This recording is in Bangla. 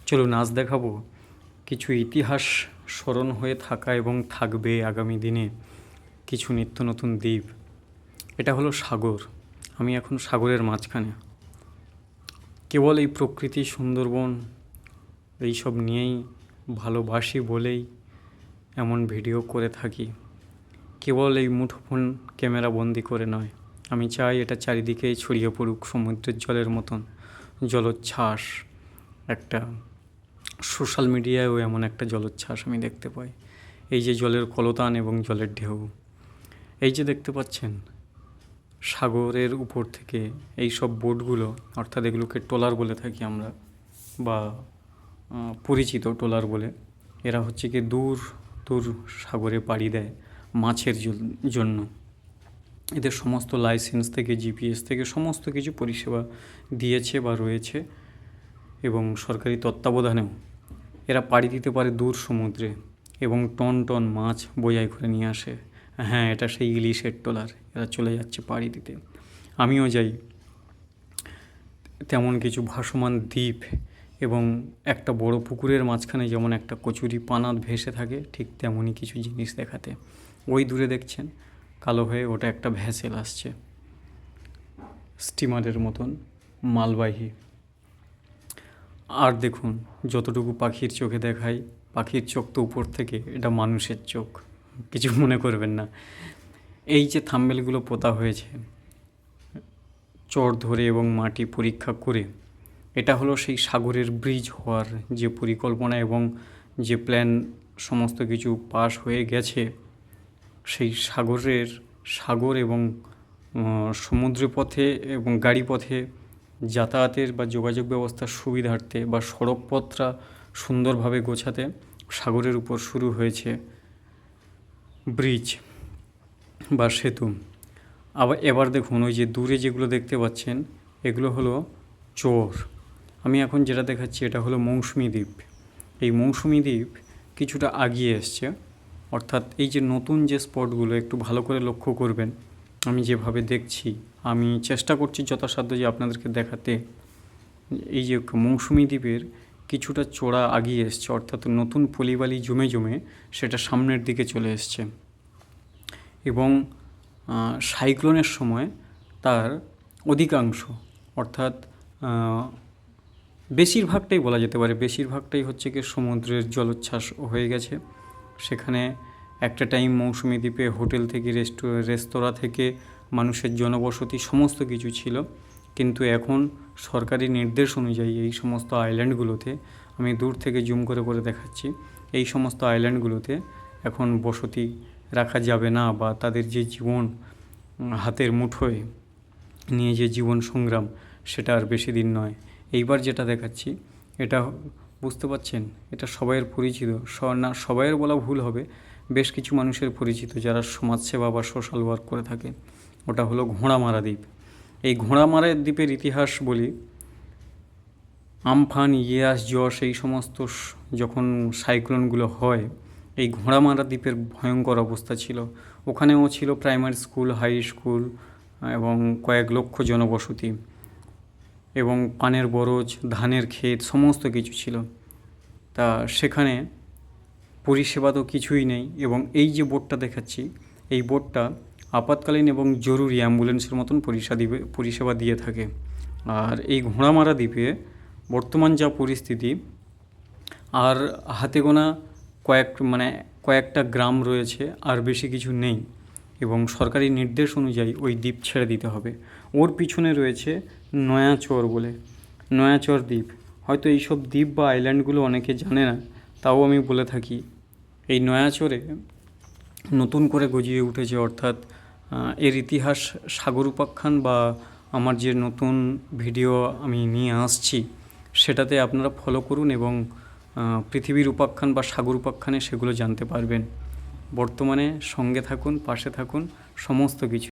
চলুন আজ দেখাবো কিছু ইতিহাস স্মরণ হয়ে থাকা এবং থাকবে আগামী দিনে কিছু নিত্য নতুন দ্বীপ। এটা হলো সাগর। আমি এখন সাগরের মাঝখানে। কেবল এই প্রকৃতি, সুন্দরবন এইসব নিয়েই ভালোবাসি বলেই এমন ভিডিও করে থাকি। কেবল এই মুঠোফোন ক্যামেরা বন্দি করে নয়, আমি চাই এটা চারিদিকেই ছড়িয়ে পড়ুক সমুদ্রের জলের মতন জলোচ্ছ্বাস। একটা সোশ্যাল মিডিয়ায়ও এমন একটা জলোচ্ছ্বাস আমি দেখতে পাই। এই যে জলের কলতান এবং জলের ঢেউ, এই যে দেখতে পাচ্ছেন সাগরের উপর থেকে এই সব বোটগুলো, অর্থাৎ এগুলোকে ট্রলার বলে থাকি আমরা, বা পরিচিত ট্রলার বলে। এরা হচ্ছে কি দূর দূর সাগরে পাড়ি দেয় মাছের জন্য। এদের সমস্ত লাইসেন্স থেকে জিপিএস থেকে সমস্ত কিছু পরিষেবা দিয়েছে বা রয়েছে, এবং সরকারি তত্ত্বাবধানেও এরা পাড়ি দিতে পারে দূর সমুদ্রে এবং টন টন মাছ বোঝাই করে নিয়ে আসে। হ্যাঁ, এটা সেই ইলিশের ট্রলার। এরা চলে যাচ্ছে পাড়ি দিতে। আমিও যাই তেমন কিছু ভাসমান দ্বীপ এবং একটা বড় পুকুরের মাঝখানে যেমন একটা কচুরি পানাত ভেসে থাকে, ঠিক তেমনই কিছু জিনিস দেখাতে। ওই দূরে দেখছেন কালো হয়ে, ওটা একটা ভ্যাসেল আসছে, স্টিমারের মতন মালবাহী। আর দেখুন, যতটুকু পাখির চোখে দেখায়, পাখির চোখ তো উপর থেকে, এটা মানুষের চোখ, কিছু মনে করবেন না। এই যে থাম্বেলগুলো পোতা হয়েছে চর ধরে এবং মাটি পরীক্ষা করে, এটা হলো সেই সাগরের ব্রিজ হওয়ার যে পরিকল্পনা এবং যে প্ল্যান সমস্ত কিছু পাস হয়ে গেছে। সেই সাগর এবং সমুদ্র পথে এবং গাড়ি পথে যাতায়াতের বা যোগাযোগ ব্যবস্থার সুবিধার্থে বা সড়কপথটা সুন্দরভাবে গোছাতে সাগরের উপর শুরু হয়েছে ব্রিজ বা সেতু। এবার দেখুন, ওই যে দূরে যেগুলো দেখতে পাচ্ছেন এগুলো হলো চর। আমি এখন যেটা দেখাচ্ছি এটা হলো মৌসুমী দ্বীপ। এই মৌসুমী দ্বীপ কিছুটা আগিয়ে এসছে, অর্থাৎ এই যে নতুন যে স্পটগুলো একটু ভালো করে লক্ষ্য করবেন। আমি যেভাবে দেখছি, আমি চেষ্টা করছি যথাসাধ্য যে আপনাদেরকে দেখাতে। এই যে মৌসুমী দ্বীপের কিছুটা চোরা আগিয়ে এসছে, অর্থাৎ নতুন পলিবালি জমে জমে সেটা সামনের দিকে চলে এসছে, এবং সাইক্লোনের সময় তার অধিকাংশ, অর্থাৎ বেশিরভাগটাই বলা যেতে পারে, বেশিরভাগটাই হচ্ছে কি সমুদ্রের জলোচ্ছ্বাস হয়ে গেছে। সেখানে একটা টাইম মৌসুমী দ্বীপে হোটেল থেকে রেস্তোরাঁ থেকে মানুষের জনবসতি সমস্ত কিছু ছিল, কিন্তু এখন সরকারি নির্দেশ অনুযায়ী এই সমস্ত আইল্যান্ডগুলোতে, আমি দূর থেকে জুম করে করে দেখাচ্ছি, এই সমস্ত আইল্যান্ডগুলোতে এখন বসতি রাখা যাবে না, বা তাদের যে জীবন হাতের মুঠোয় নিয়ে যে জীবন সংগ্রাম, সেটা আর বেশি দিন নয়। এইবার যেটা দেখাচ্ছি এটা বুঝতে পারছেন, এটা সবাইয়ের পরিচিত, না সবাইয়ের বলা ভুল হবে, বেশ কিছু মানুষের পরিচিত যারা সমাজসেবা বা সোশ্যাল ওয়ার্ক করে থাকে। ওটা হলো ঘোড়ামারা দ্বীপ। এই ঘোড়ামারা দ্বীপের ইতিহাস বলি, আমফান, ইয়াস, যশ এই সমস্ত যখন সাইক্লোনগুলো হয়, এই ঘোড়ামারা দ্বীপের ভয়ঙ্কর অবস্থা ছিল। ওখানেও ছিল প্রাইমারি স্কুল, হাই স্কুল এবং কয়েক লক্ষ জনবসতি, এবং পানের বরজ, ধানের ক্ষেত সমস্ত কিছু ছিল। তা সেখানে পরিষেবা তো কিছুই নেই, এবং এই যে বোটটা দেখাচ্ছি, এই বোটটা আপাতকালীন এবং জরুরি অ্যাম্বুলেন্সের মতন পরিষেবা দিয়ে থাকে। আর এই ঘোড়ামারা দ্বীপে বর্তমান যা পরিস্থিতি, আর হাতে গোনা কয়েকটা গ্রাম রয়েছে, আর বেশি কিছু নেই, এবং সরকারি নির্দেশ অনুযায়ী ওই দ্বীপ ছেড়ে দিতে হবে। ওর পিছনে রয়েছে নয়াচর বলে, নয়াচর দ্বীপ। হয়তো এইসব দ্বীপ বা আইল্যান্ডগুলো অনেকে জানে না, তাও আমি বলে থাকি। এই নয়াচরে নতুন করে গজিয়ে উঠেছে, অর্থাৎ এর ইতিহাস সাগর উপাখ্যান বা আমার যে নতুন ভিডিও আমি নিয়ে আসছি সেটাতে আপনারা ফলো করুন, এবং পৃথিবীর উপাখ্যান বা সাগর উপাখ্যানে সেগুলো জানতে পারবেন। বর্তমানে সঙ্গে থাকুন, পাশে থাকুন, সমস্ত কিছু